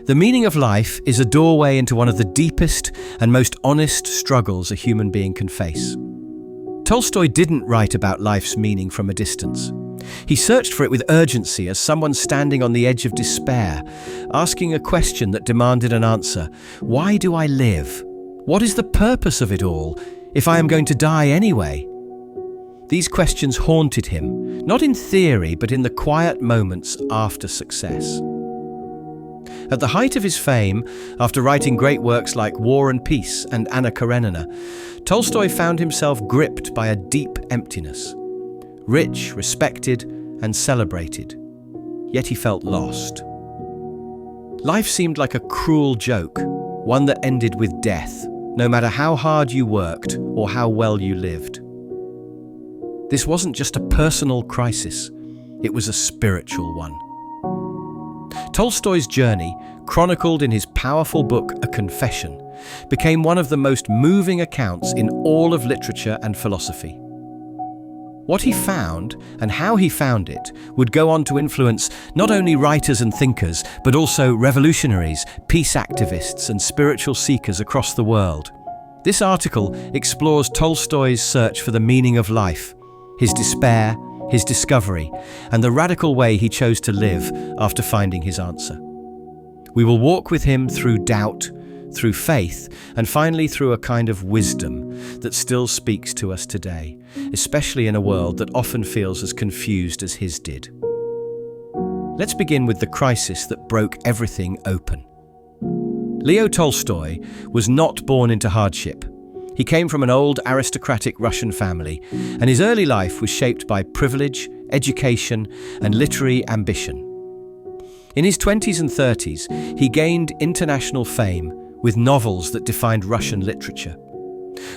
The meaning of life is a doorway into one of the deepest and most honest struggles a human being can face. Tolstoy didn't write about life's meaning from a distance. He searched for it with urgency as someone standing on the edge of despair, asking a question that demanded an answer. Why do I live? What is the purpose of it all, if I am going to die anyway? These questions haunted him, not in theory, but in the quiet moments after success. At the height of his fame, after writing great works like War and Peace and Anna Karenina, Tolstoy found himself gripped by a deep emptiness. Rich, respected, and celebrated, yet he felt lost. Life seemed like a cruel joke, one that ended with death, no matter how hard you worked or how well you lived. This wasn't just a personal crisis, it was a spiritual one. Tolstoy's journey, chronicled in his powerful book A Confession, became one of the most moving accounts in all of literature and philosophy. What he found and how he found it would go on to influence not only writers and thinkers, but also revolutionaries, peace activists, and spiritual seekers across the world. This article explores Tolstoy's search for the meaning of life, his despair, his discovery, and the radical way he chose to live after finding his answer. We will walk with him through doubt, through faith, and finally through a kind of wisdom that still speaks to us today, especially in a world that often feels as confused as his did. Let's begin with the crisis that broke everything open. Leo Tolstoy was not born into hardship. He came from an old aristocratic Russian family, and his early life was shaped by privilege, education, and literary ambition. In his 20s and 30s, he gained international fame with novels that defined Russian literature.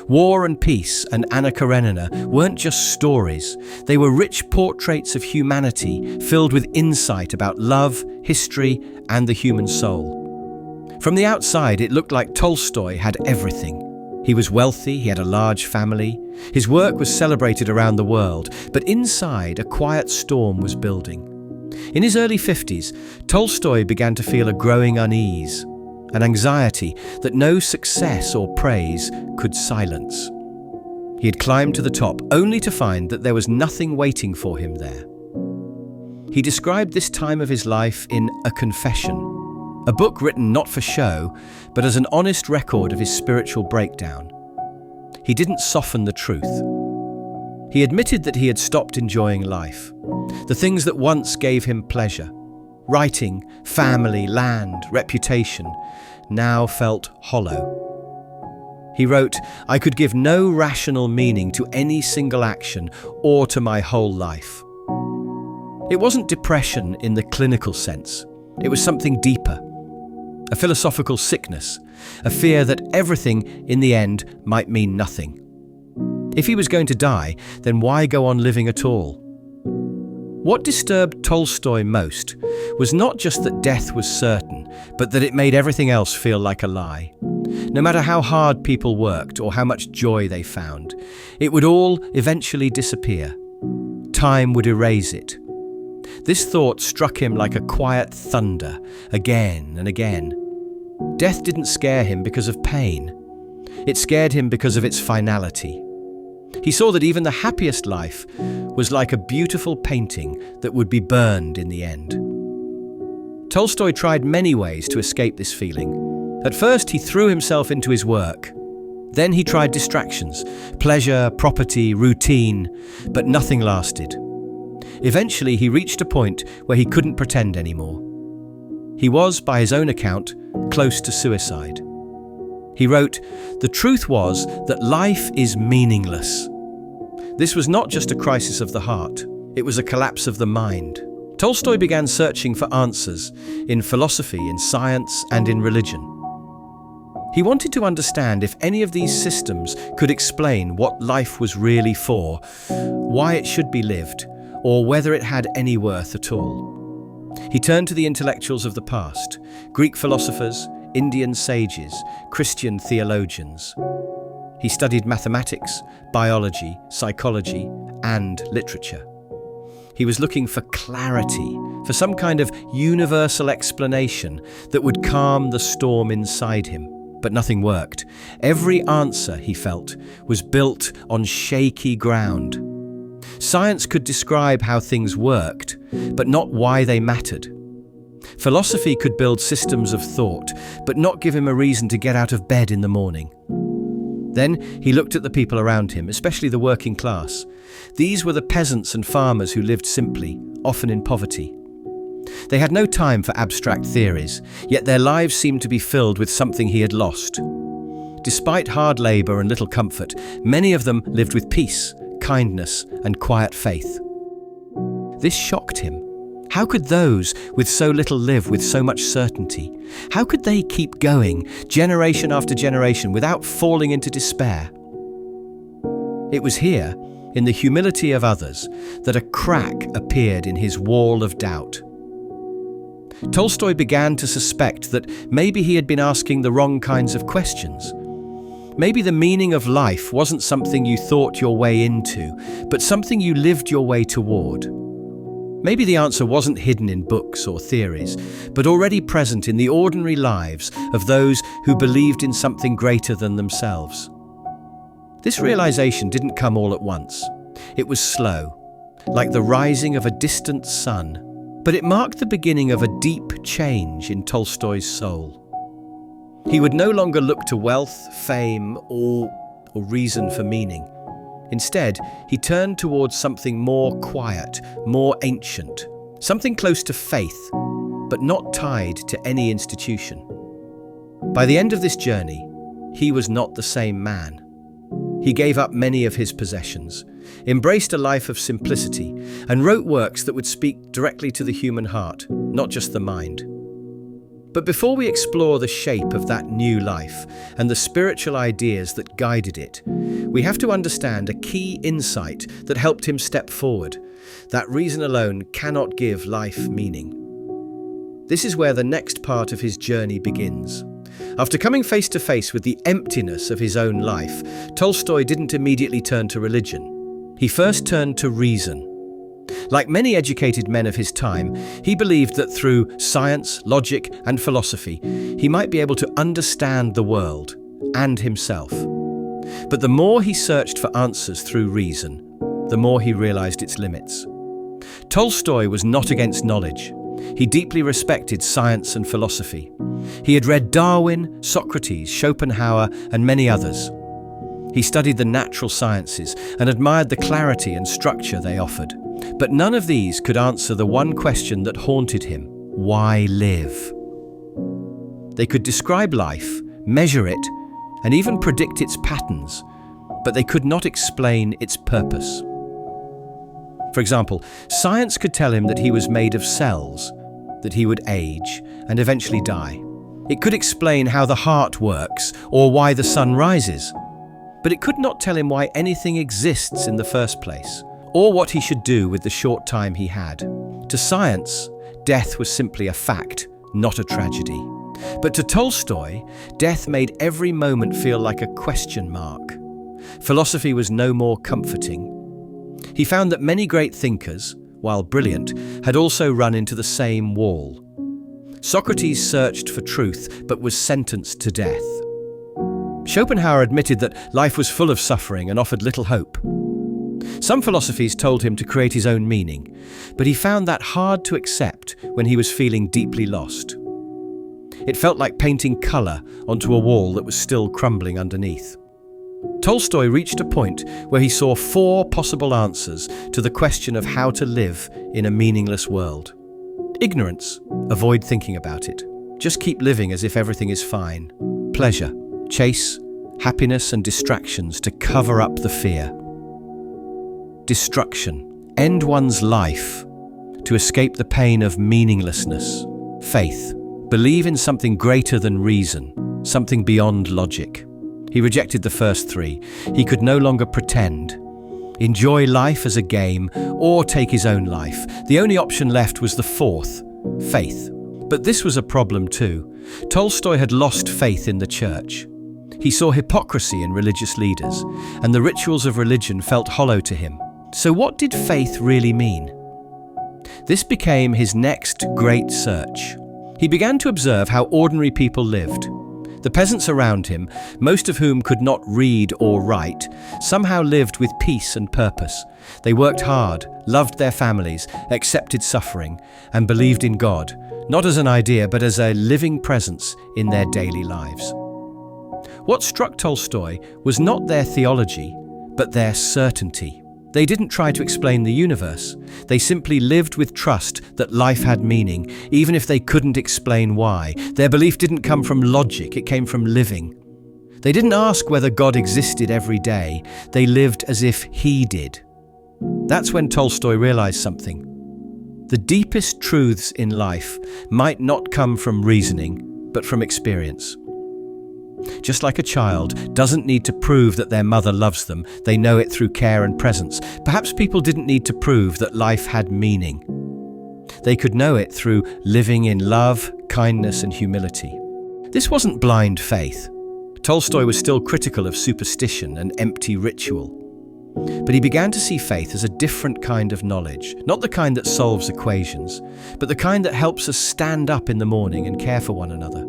War and Peace and Anna Karenina weren't just stories, they were rich portraits of humanity filled with insight about love, history, and the human soul. From the outside, it looked like Tolstoy had everything. He was wealthy, he had a large family, his work was celebrated around the world, but inside, a quiet storm was building. In his early 50s, Tolstoy began to feel a growing unease, an anxiety that no success or praise could silence. He had climbed to the top only to find that there was nothing waiting for him there. He described this time of his life in A Confession, a book written not for show, but as an honest record of his spiritual breakdown. He didn't soften the truth. He admitted that he had stopped enjoying life. The things that once gave him pleasure, writing, family, land, reputation, now felt hollow. He wrote, "I could give no rational meaning to any single action or to my whole life." It wasn't depression in the clinical sense. It was something deeper. A philosophical sickness, a fear that everything in the end might mean nothing. If he was going to die, then why go on living at all? What disturbed Tolstoy most was not just that death was certain, but that it made everything else feel like a lie. No matter how hard people worked or how much joy they found, it would all eventually disappear. Time would erase it. This thought struck him like a quiet thunder, again and again. Death didn't scare him because of pain. It scared him because of its finality. He saw that even the happiest life was like a beautiful painting that would be burned in the end. Tolstoy tried many ways to escape this feeling. At first, he threw himself into his work. Then he tried distractions, pleasure, property, routine, but nothing lasted. Eventually, he reached a point where he couldn't pretend anymore. He was, by his own account, close to suicide. He wrote, "The truth was that life is meaningless." This was not just a crisis of the heart, it was a collapse of the mind. Tolstoy began searching for answers in philosophy, in science, and in religion. He wanted to understand if any of these systems could explain what life was really for, why it should be lived, or whether it had any worth at all. He turned to the intellectuals of the past, Greek philosophers, Indian sages, Christian theologians. He studied mathematics, biology, psychology, and literature. He was looking for clarity, for some kind of universal explanation that would calm the storm inside him. But nothing worked. Every answer, he felt, was built on shaky ground. Science could describe how things worked, but not why they mattered. Philosophy could build systems of thought, but not give him a reason to get out of bed in the morning. Then he looked at the people around him, especially the working class. These were the peasants and farmers who lived simply, often in poverty. They had no time for abstract theories, yet their lives seemed to be filled with something he had lost. Despite hard labor and little comfort, many of them lived with peace, kindness, and quiet faith. This shocked him. How could those with so little live with so much certainty? How could they keep going, generation after generation, without falling into despair? It was here, in the humility of others, that a crack appeared in his wall of doubt. Tolstoy began to suspect that maybe he had been asking the wrong kinds of questions. Maybe the meaning of life wasn't something you thought your way into, but something you lived your way toward. Maybe the answer wasn't hidden in books or theories, but already present in the ordinary lives of those who believed in something greater than themselves. This realization didn't come all at once. It was slow, like the rising of a distant sun, but it marked the beginning of a deep change in Tolstoy's soul. He would no longer look to wealth, fame, or reason for meaning. Instead, he turned towards something more quiet, more ancient, something close to faith, but not tied to any institution. By the end of this journey, he was not the same man. He gave up many of his possessions, embraced a life of simplicity, and wrote works that would speak directly to the human heart, not just the mind. But before we explore the shape of that new life and the spiritual ideas that guided it, we have to understand a key insight that helped him step forward. That reason alone cannot give life meaning. This is where the next part of his journey begins. After coming face to face with the emptiness of his own life, Tolstoy didn't immediately turn to religion. He first turned to reason. Like many educated men of his time, he believed that through science, logic, and philosophy, he might be able to understand the world and himself. But the more he searched for answers through reason, the more he realized its limits. Tolstoy was not against knowledge. He deeply respected science and philosophy. He had read Darwin, Socrates, Schopenhauer, and many others. He studied the natural sciences and admired the clarity and structure they offered. But none of these could answer the one question that haunted him: why live? They could describe life, measure it, and even predict its patterns, but they could not explain its purpose. For example, science could tell him that he was made of cells, that he would age and eventually die. It could explain how the heart works or why the sun rises, but it could not tell him why anything exists in the first place, or what he should do with the short time he had. To science, death was simply a fact, not a tragedy. But to Tolstoy, death made every moment feel like a question mark. Philosophy was no more comforting. He found that many great thinkers, while brilliant, had also run into the same wall. Socrates searched for truth, but was sentenced to death. Schopenhauer admitted that life was full of suffering and offered little hope. Some philosophies told him to create his own meaning, but he found that hard to accept when he was feeling deeply lost. It felt like painting colour onto a wall that was still crumbling underneath. Tolstoy reached a point where he saw 4 possible answers to the question of how to live in a meaningless world. Ignorance, avoid thinking about it. Just keep living as if everything is fine. Pleasure, chase happiness and distractions to cover up the fear. Destruction, end one's life to escape the pain of meaninglessness. Faith, believe in something greater than reason, something beyond logic. He rejected the first 3. He could no longer pretend, enjoy life as a game, or take his own life. The only option left was the 4th, faith. But this was a problem too. Tolstoy had lost faith in the church. He saw hypocrisy in religious leaders, and the rituals of religion felt hollow to him. So what did faith really mean? This became his next great search. He began to observe how ordinary people lived. The peasants around him, most of whom could not read or write, somehow lived with peace and purpose. They worked hard, loved their families, accepted suffering, and believed in God, not as an idea but as a living presence in their daily lives. What struck Tolstoy was not their theology, but their certainty. They didn't try to explain the universe. They simply lived with trust that life had meaning, even if they couldn't explain why. Their belief didn't come from logic, it came from living. They didn't ask whether God existed every day. They lived as if He did. That's when Tolstoy realized something. The deepest truths in life might not come from reasoning, but from experience. Just like a child doesn't need to prove that their mother loves them, they know it through care and presence. Perhaps people didn't need to prove that life had meaning. They could know it through living in love, kindness, and humility. This wasn't blind faith. Tolstoy was still critical of superstition and empty ritual. But he began to see faith as a different kind of knowledge, not the kind that solves equations, but the kind that helps us stand up in the morning and care for one another.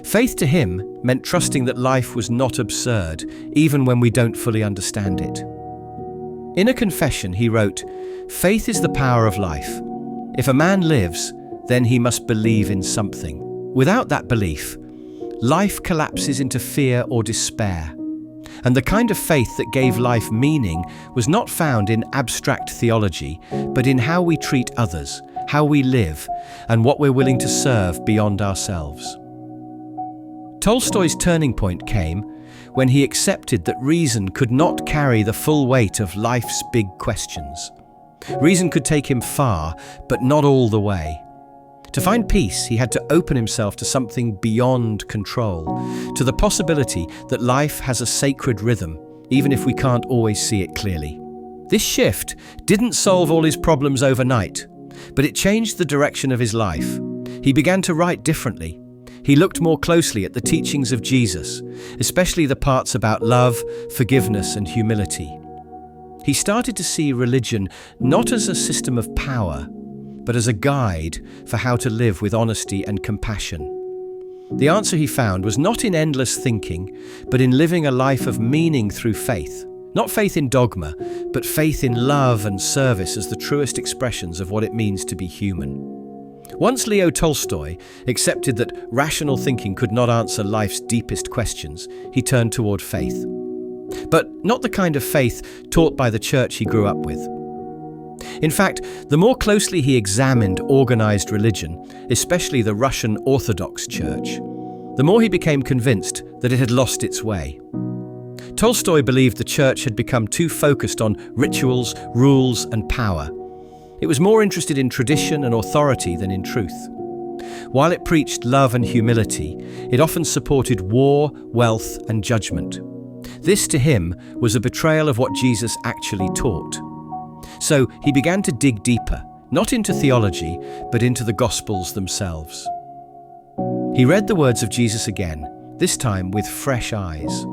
Faith to him meant trusting that life was not absurd, even when we don't fully understand it. In a confession, he wrote, "Faith is the power of life. If a man lives, then he must believe in something. Without that belief, life collapses into fear or despair." And the kind of faith that gave life meaning was not found in abstract theology, but in how we treat others, how we live, and what we're willing to serve beyond ourselves. Tolstoy's turning point came when he accepted that reason could not carry the full weight of life's big questions. Reason could take him far, but not all the way. To find peace, he had to open himself to something beyond control, to the possibility that life has a sacred rhythm, even if we can't always see it clearly. This shift didn't solve all his problems overnight, but it changed the direction of his life. He began to write differently. He looked more closely at the teachings of Jesus, especially the parts about love, forgiveness, and humility. He started to see religion not as a system of power, but as a guide for how to live with honesty and compassion. The answer he found was not in endless thinking, but in living a life of meaning through faith. Not faith in dogma, but faith in love and service as the truest expressions of what it means to be human. Once Leo Tolstoy accepted that rational thinking could not answer life's deepest questions, he turned toward faith. But not the kind of faith taught by the church he grew up with. In fact, the more closely he examined organized religion, especially the Russian Orthodox Church, the more he became convinced that it had lost its way. Tolstoy believed the church had become too focused on rituals, rules, and power. It was more interested in tradition and authority than in truth. While it preached love and humility, it often supported war, wealth, and judgment. This, to him, was a betrayal of what Jesus actually taught. So he began to dig deeper, not into theology, but into the Gospels themselves. He read the words of Jesus again, this time with fresh eyes.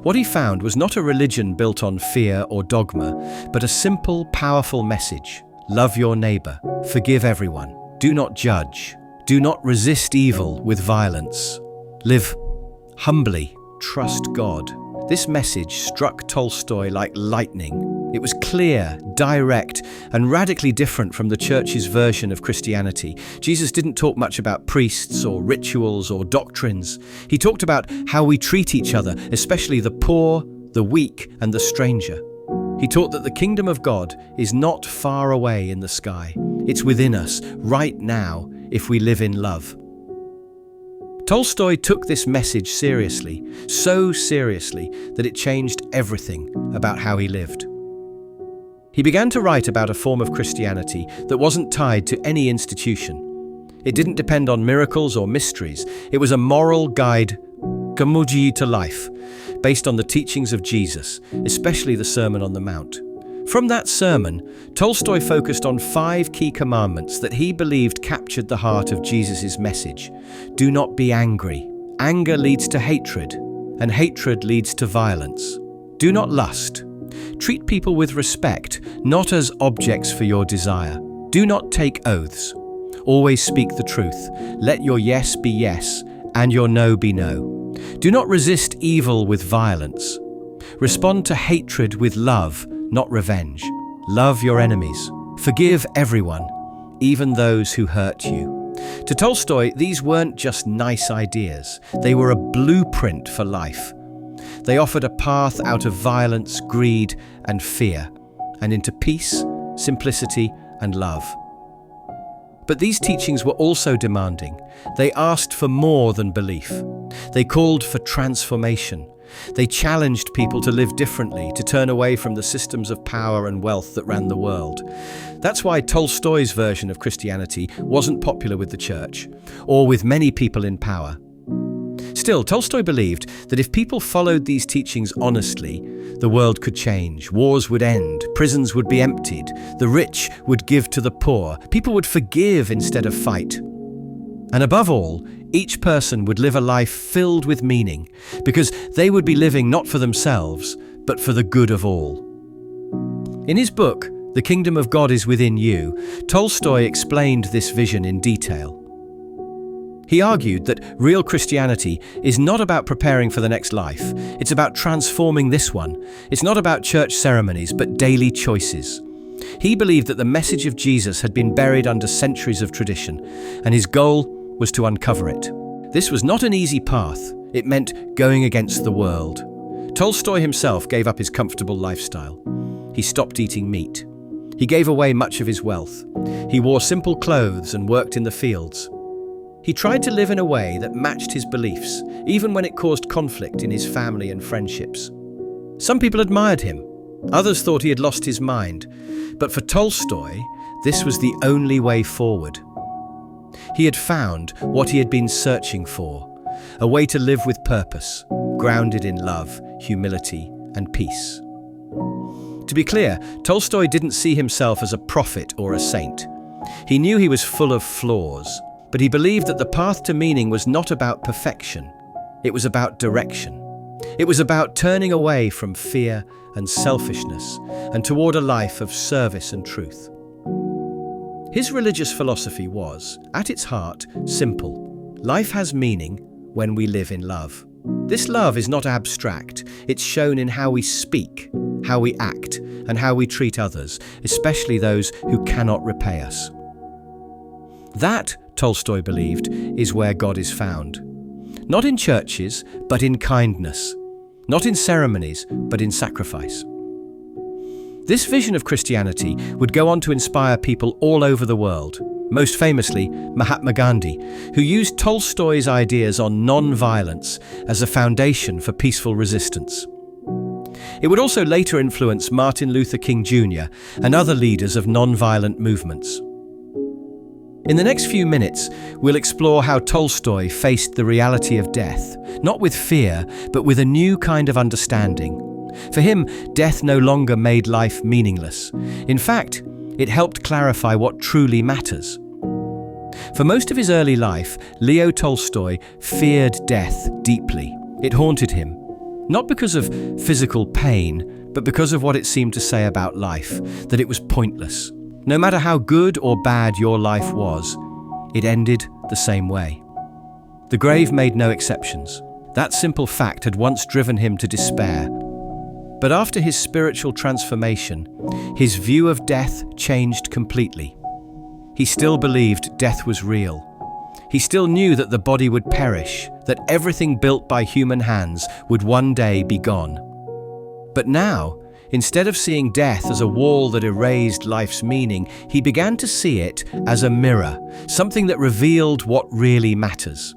What he found was not a religion built on fear or dogma, but a simple, powerful message. Love your neighbor, forgive everyone, do not judge, do not resist evil with violence. Live humbly, trust God. This message struck Tolstoy like lightning. It was clear, direct, and radically different from the church's version of Christianity. Jesus didn't talk much about priests or rituals or doctrines. He talked about how we treat each other, especially the poor, the weak, and the stranger. He taught that the kingdom of God is not far away in the sky. It's within us, right now, if we live in love. Tolstoy took this message seriously, so seriously that it changed everything about how he lived. He began to write about a form of Christianity that wasn't tied to any institution. It didn't depend on miracles or mysteries. It was a moral guide to life, based on the teachings of Jesus, especially the Sermon on the Mount. From that sermon, Tolstoy focused on 5 key commandments that he believed captured the heart of Jesus' message. Do not be angry. Anger leads to hatred, and hatred leads to violence. Do not lust. Treat people with respect, not as objects for your desire. Do not take oaths. Always speak the truth. Let your yes be yes, and your no be no. Do not resist evil with violence. Respond to hatred with love, not revenge. Love your enemies. Forgive everyone, even those who hurt you. To Tolstoy, these weren't just nice ideas. They were a blueprint for life. They offered a path out of violence, greed, and fear, and into peace, simplicity, and love. But these teachings were also demanding. They asked for more than belief. They called for transformation. They challenged people to live differently, to turn away from the systems of power and wealth that ran the world. That's why Tolstoy's version of Christianity wasn't popular with the church, or with many people in power. Still, Tolstoy believed that if people followed these teachings honestly, the world could change, wars would end, prisons would be emptied, the rich would give to the poor, people would forgive instead of fight. And above all, each person would live a life filled with meaning, because they would be living not for themselves, but for the good of all. In his book, The Kingdom of God is Within You, Tolstoy explained this vision in detail. He argued that real Christianity is not about preparing for the next life. It's about transforming this one. It's not about church ceremonies, but daily choices. He believed that the message of Jesus had been buried under centuries of tradition, and his goal was to uncover it. This was not an easy path. It meant going against the world. Tolstoy himself gave up his comfortable lifestyle. He stopped eating meat. He gave away much of his wealth. He wore simple clothes and worked in the fields. He tried to live in a way that matched his beliefs, even when it caused conflict in his family and friendships. Some people admired him. Others thought he had lost his mind. But for Tolstoy, this was the only way forward. He had found what he had been searching for, a way to live with purpose, grounded in love, humility, and peace. To be clear, Tolstoy didn't see himself as a prophet or a saint. He knew he was full of flaws, but he believed that the path to meaning was not about perfection. It was about direction. It was about turning away from fear and selfishness and toward a life of service and truth. His religious philosophy was, at its heart, simple. Life has meaning when we live in love. This love is not abstract. It's shown in how we speak, how we act, and how we treat others, especially those who cannot repay us. That, Tolstoy believed, is where God is found. Not in churches, but in kindness. Not in ceremonies, but in sacrifice. This vision of Christianity would go on to inspire people all over the world, most famously Mahatma Gandhi, who used Tolstoy's ideas on non-violence as a foundation for peaceful resistance. It would also later influence Martin Luther King Jr. and other leaders of non-violent movements. In the next few minutes, we'll explore how Tolstoy faced the reality of death, not with fear, but with a new kind of understanding. For him, death no longer made life meaningless. In fact, it helped clarify what truly matters. For most of his early life, Leo Tolstoy feared death deeply. It haunted him, not because of physical pain, but because of what it seemed to say about life, that it was pointless. No matter how good or bad your life was, it ended the same way. The grave made no exceptions. That simple fact had once driven him to despair. But after his spiritual transformation, his view of death changed completely. He still believed death was real. He still knew that the body would perish, that everything built by human hands would one day be gone. But now, instead of seeing death as a wall that erased life's meaning, he began to see it as a mirror, something that revealed what really matters.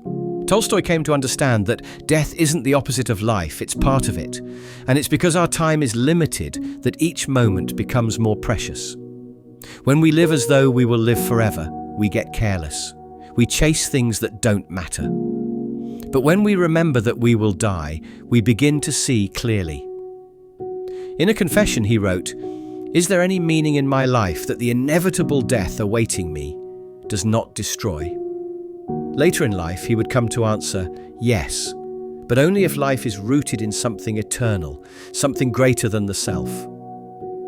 Tolstoy came to understand that death isn't the opposite of life, it's part of it. And it's because our time is limited that each moment becomes more precious. When we live as though we will live forever, we get careless. We chase things that don't matter. But when we remember that we will die, we begin to see clearly. In a confession he wrote, "Is there any meaning in my life that the inevitable death awaiting me does not destroy?" Later in life he would come to answer, yes, but only if life is rooted in something eternal, something greater than the self.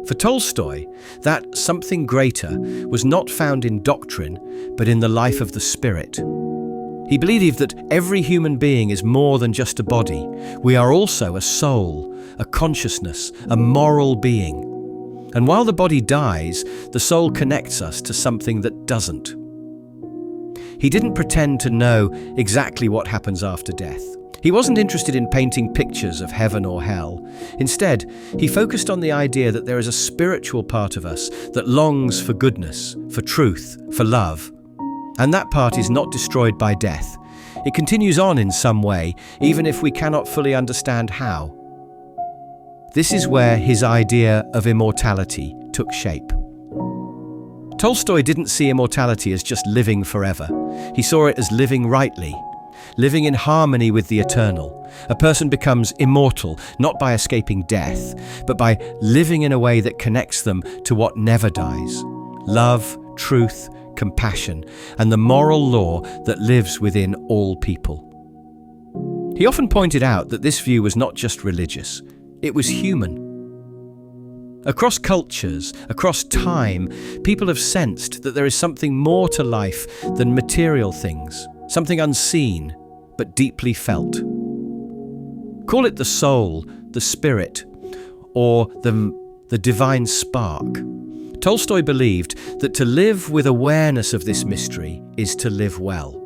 For Tolstoy, that something greater was not found in doctrine, but in the life of the spirit. He believed that every human being is more than just a body. We are also a soul, a consciousness, a moral being. And while the body dies, the soul connects us to something that doesn't. He didn't pretend to know exactly what happens after death. He wasn't interested in painting pictures of heaven or hell. Instead, he focused on the idea that there is a spiritual part of us that longs for goodness, for truth, for love. And that part is not destroyed by death. It continues on in some way, even if we cannot fully understand how. This is where his idea of immortality took shape. Tolstoy didn't see immortality as just living forever. He saw it as living rightly, living in harmony with the eternal. A person becomes immortal, not by escaping death, but by living in a way that connects them to what never dies: love, truth, compassion, and the moral law that lives within all people. He often pointed out that this view was not just religious, it was human. Across cultures, across time, people have sensed that there is something more to life than material things, something unseen, but deeply felt. Call it the soul, the spirit, or the divine spark. Tolstoy believed that to live with awareness of this mystery is to live well.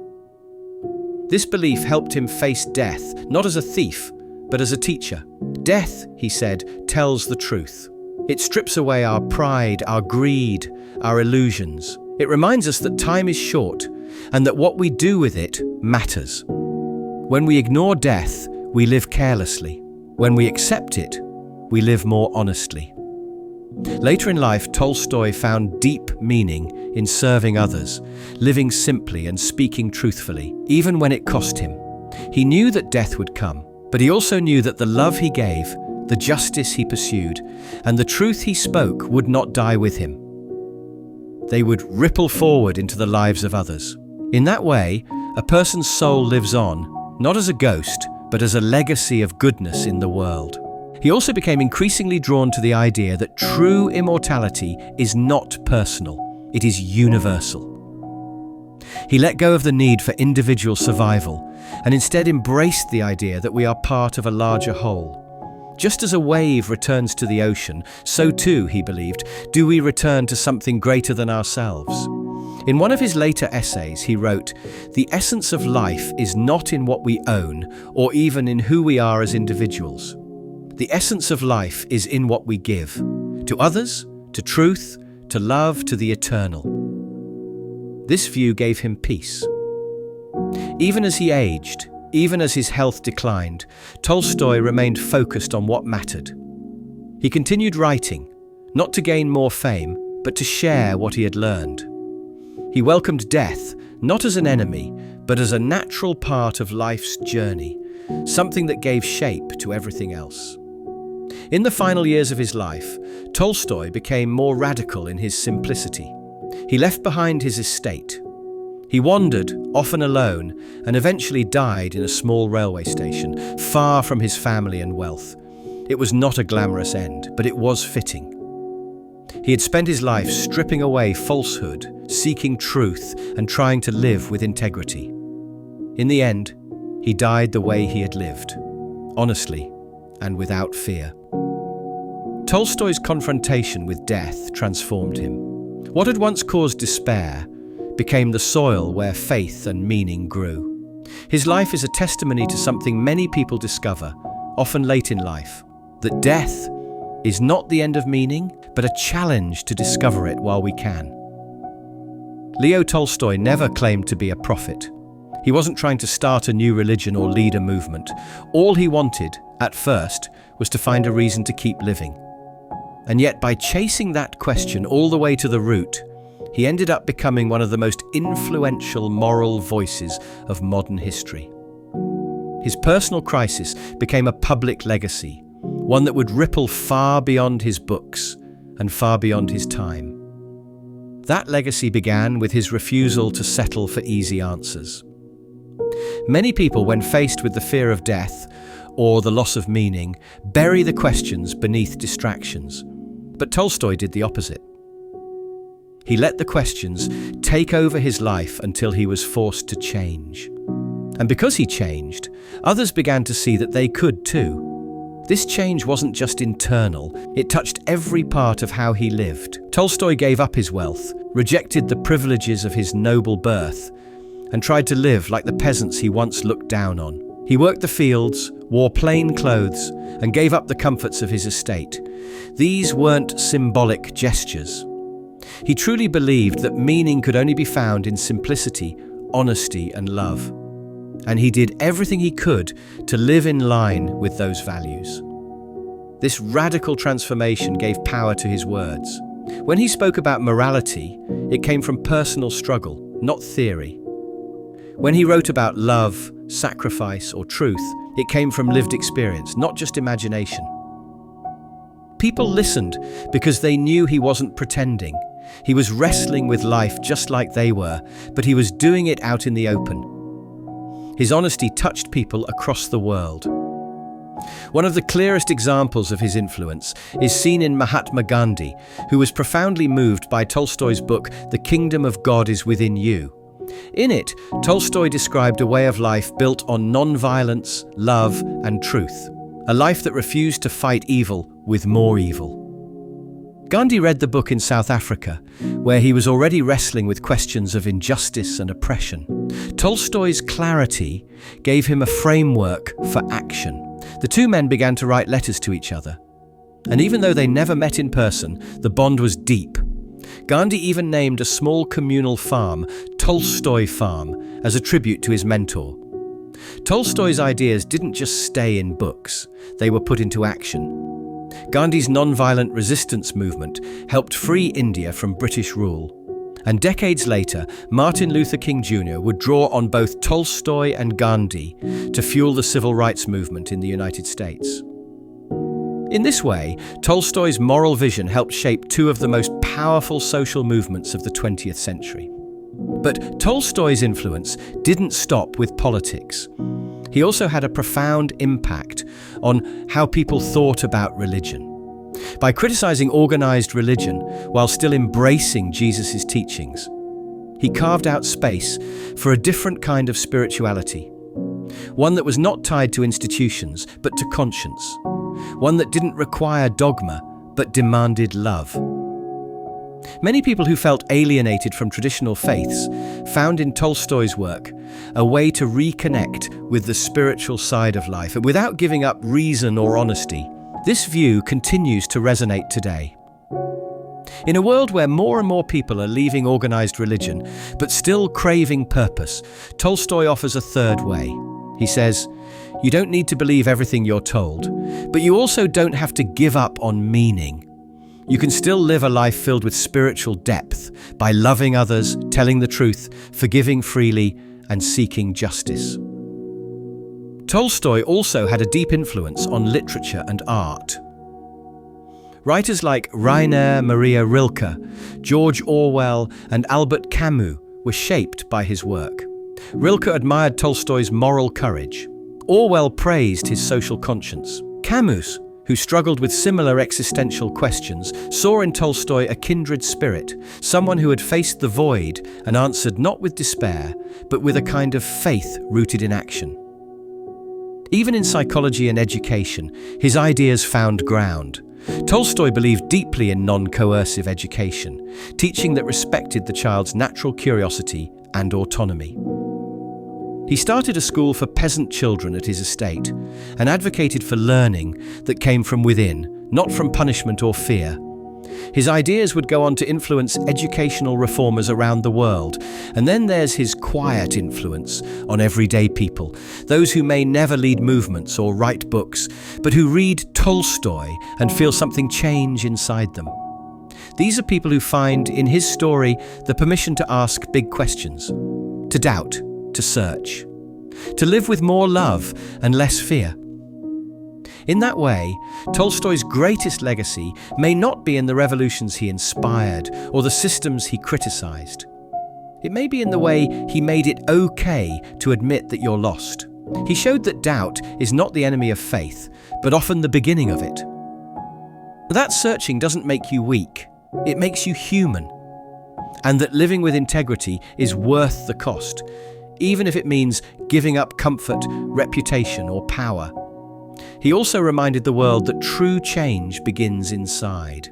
This belief helped him face death, not as a thief, but as a teacher. Death, he said, tells the truth. It strips away our pride, our greed, our illusions. It reminds us that time is short and that what we do with it matters. When we ignore death, we live carelessly. When we accept it, we live more honestly. Later in life, Tolstoy found deep meaning in serving others, living simply and speaking truthfully, even when it cost him. He knew that death would come, but he also knew that the love he gave, the justice he pursued, and the truth he spoke would not die with him. They would ripple forward into the lives of others. In that way, a person's soul lives on, not as a ghost, but as a legacy of goodness in the world. He also became increasingly drawn to the idea that true immortality is not personal, it is universal. He let go of the need for individual survival and instead embraced the idea that we are part of a larger whole. Just as a wave returns to the ocean, so too, he believed, do we return to something greater than ourselves. In one of his later essays, he wrote, "The essence of life is not in what we own or even in who we are as individuals. The essence of life is in what we give, to others, to truth, to love, to the eternal." This view gave him peace. Even as he aged, even as his health declined, Tolstoy remained focused on what mattered. He continued writing, not to gain more fame, but to share what he had learned. He welcomed death, not as an enemy, but as a natural part of life's journey, something that gave shape to everything else. In the final years of his life, Tolstoy became more radical in his simplicity. He left behind his estate. He wandered, often alone, and eventually died in a small railway station, far from his family and wealth. It was not a glamorous end, but it was fitting. He had spent his life stripping away falsehood, seeking truth, and trying to live with integrity. In the end, he died the way he had lived, honestly and without fear. Tolstoy's confrontation with death transformed him. What had once caused despair became the soil where faith and meaning grew. His life is a testimony to something many people discover, often late in life, that death is not the end of meaning, but a challenge to discover it while we can. Leo Tolstoy never claimed to be a prophet. He wasn't trying to start a new religion or lead a movement. All he wanted, at first, was to find a reason to keep living. And yet, by chasing that question all the way to the root, he ended up becoming one of the most influential moral voices of modern history. His personal crisis became a public legacy, one that would ripple far beyond his books and far beyond his time. That legacy began with his refusal to settle for easy answers. Many people, when faced with the fear of death or the loss of meaning, bury the questions beneath distractions. But Tolstoy did the opposite. He let the questions take over his life until he was forced to change. And because he changed, others began to see that they could too. This change wasn't just internal, it touched every part of how he lived. Tolstoy gave up his wealth, rejected the privileges of his noble birth, and tried to live like the peasants he once looked down on. He worked the fields, wore plain clothes, and gave up the comforts of his estate. These weren't symbolic gestures. He truly believed that meaning could only be found in simplicity, honesty, and love. And he did everything he could to live in line with those values. This radical transformation gave power to his words. When he spoke about morality, it came from personal struggle, not theory. When he wrote about love, sacrifice, or truth, it came from lived experience, not just imagination. People listened because they knew he wasn't pretending. He was wrestling with life just like they were, but he was doing it out in the open. His honesty touched people across the world. One of the clearest examples of his influence is seen in Mahatma Gandhi, who was profoundly moved by Tolstoy's book, The Kingdom of God is Within You. In it, Tolstoy described a way of life built on non-violence, love, and truth, a life that refused to fight evil with more evil. Gandhi read the book in South Africa, where he was already wrestling with questions of injustice and oppression. Tolstoy's clarity gave him a framework for action. The two men began to write letters to each other. And even though they never met in person, the bond was deep. Gandhi even named a small communal farm, Tolstoy Farm, as a tribute to his mentor. Tolstoy's ideas didn't just stay in books, they were put into action. Gandhi's non-violent resistance movement helped free India from British rule. And decades later, Martin Luther King Jr. would draw on both Tolstoy and Gandhi to fuel the civil rights movement in the United States. In this way, Tolstoy's moral vision helped shape two of the most powerful social movements of the 20th century. But Tolstoy's influence didn't stop with politics. He also had a profound impact on how people thought about religion. By criticizing organized religion while still embracing Jesus' teachings, he carved out space for a different kind of spirituality. One that was not tied to institutions, but to conscience. One that didn't require dogma, but demanded love. Many people who felt alienated from traditional faiths found in Tolstoy's work a way to reconnect with the spiritual side of life without giving up reason or honesty. This view continues to resonate today. In a world where more and more people are leaving organized religion, but still craving purpose, Tolstoy offers a third way. He says, "You don't need to believe everything you're told, but you also don't have to give up on meaning. You can still live a life filled with spiritual depth by loving others, telling the truth, forgiving freely, and seeking justice." Tolstoy also had a deep influence on literature and art. Writers like Rainer Maria Rilke, George Orwell, and Albert Camus were shaped by his work. Rilke admired Tolstoy's moral courage. Orwell praised his social conscience. Camus, who struggled with similar existential questions, saw in Tolstoy a kindred spirit, someone who had faced the void and answered not with despair, but with a kind of faith rooted in action. Even in psychology and education, his ideas found ground. Tolstoy believed deeply in non-coercive education, teaching that respected the child's natural curiosity and autonomy. He started a school for peasant children at his estate and advocated for learning that came from within, not from punishment or fear. His ideas would go on to influence educational reformers around the world. And then there's his quiet influence on everyday people, those who may never lead movements or write books, but who read Tolstoy and feel something change inside them. These are people who find in his story the permission to ask big questions, to doubt, to search, to live with more love and less fear. In that way, Tolstoy's greatest legacy may not be in the revolutions he inspired or the systems he criticized. It may be in the way he made it okay to admit that you're lost. He showed that doubt is not the enemy of faith, but often the beginning of it. That searching doesn't make you weak, it makes you human. And that living with integrity is worth the cost, even if it means giving up comfort, reputation, or power. He also reminded the world that true change begins inside.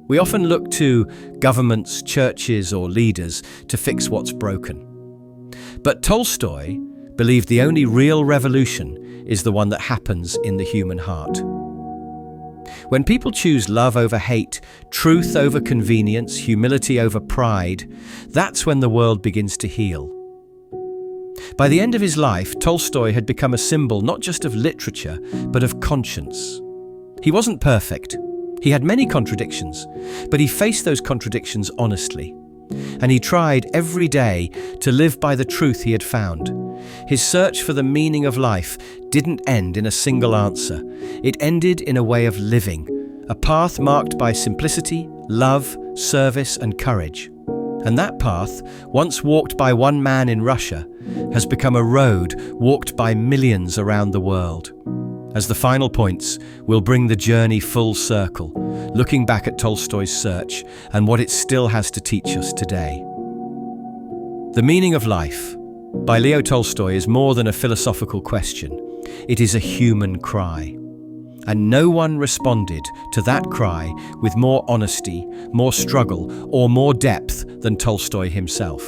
We often look to governments, churches, or leaders to fix what's broken. But Tolstoy believed the only real revolution is the one that happens in the human heart. When people choose love over hate, truth over convenience, humility over pride, that's when the world begins to heal. By the end of his life, Tolstoy had become a symbol not just of literature, but of conscience. He wasn't perfect. He had many contradictions, but he faced those contradictions honestly. And he tried every day to live by the truth he had found. His search for the meaning of life didn't end in a single answer. It ended in a way of living, a path marked by simplicity, love, service, and courage. And that path, once walked by one man in Russia, has become a road walked by millions around the world. As the final points, we'll bring the journey full circle, looking back at Tolstoy's search and what it still has to teach us today. The Meaning of Life by Leo Tolstoy is more than a philosophical question. It is a human cry. And no one responded to that cry with more honesty, more struggle, or more depth than Tolstoy himself.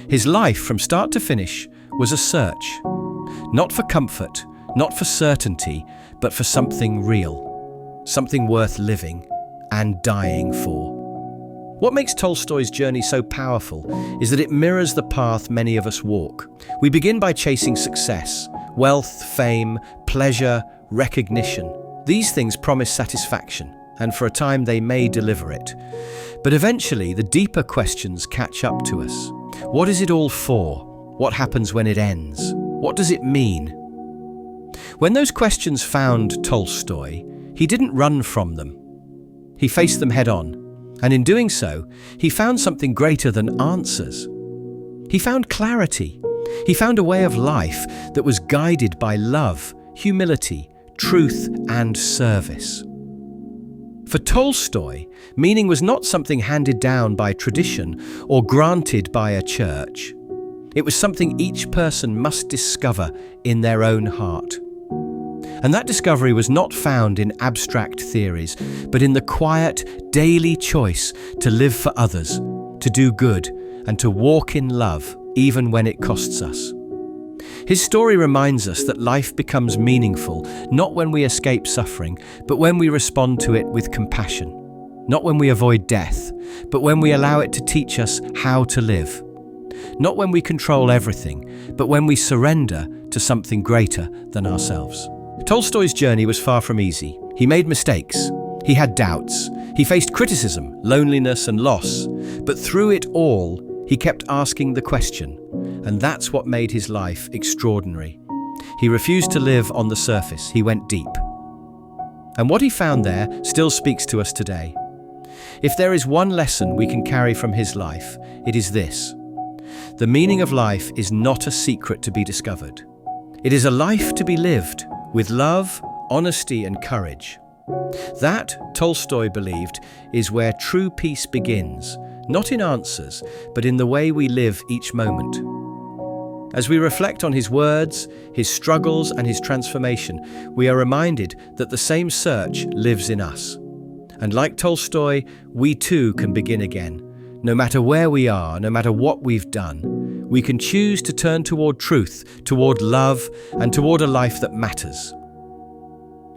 His life, from start to finish, was a search, not for comfort, not for certainty, but for something real, something worth living and dying for. What makes Tolstoy's journey so powerful is that it mirrors the path many of us walk. We begin by chasing success, wealth, fame, pleasure, recognition. These things promise satisfaction, and for a time they may deliver it. But eventually, the deeper questions catch up to us. What is it all for? What happens when it ends? What does it mean? When those questions found Tolstoy, he didn't run from them. He faced them head on, and in doing so, he found something greater than answers. He found clarity. He found a way of life that was guided by love, humility, truth, and service. For Tolstoy, meaning was not something handed down by tradition or granted by a church. It was something each person must discover in their own heart. And that discovery was not found in abstract theories, but in the quiet, daily choice to live for others, to do good, and to walk in love, even when it costs us. His story reminds us that life becomes meaningful, not when we escape suffering, but when we respond to it with compassion. Not when we avoid death, but when we allow it to teach us how to live. Not when we control everything, but when we surrender to something greater than ourselves. Tolstoy's journey was far from easy. He made mistakes. He had doubts. He faced criticism, loneliness, and loss. But through it all, he kept asking the question, and that's what made his life extraordinary. He refused to live on the surface. He went deep. And what he found there still speaks to us today. If there is one lesson we can carry from his life, it is this. The meaning of life is not a secret to be discovered. It is a life to be lived with love, honesty, and courage. That, Tolstoy believed, is where true peace begins, not in answers, but in the way we live each moment. As we reflect on his words, his struggles, and his transformation, we are reminded that the same search lives in us. And like Tolstoy, we too can begin again. No matter where we are, no matter what we've done, we can choose to turn toward truth, toward love, and toward a life that matters.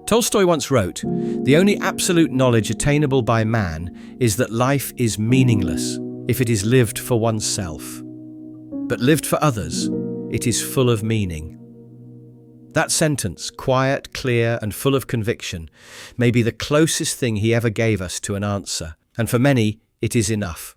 Tolstoy once wrote, "The only absolute knowledge attainable by man is that life is meaningless if it is lived for oneself. But lived for others, it is full of meaning." That sentence, quiet, clear, and full of conviction, may be the closest thing he ever gave us to an answer, and for many, it is enough.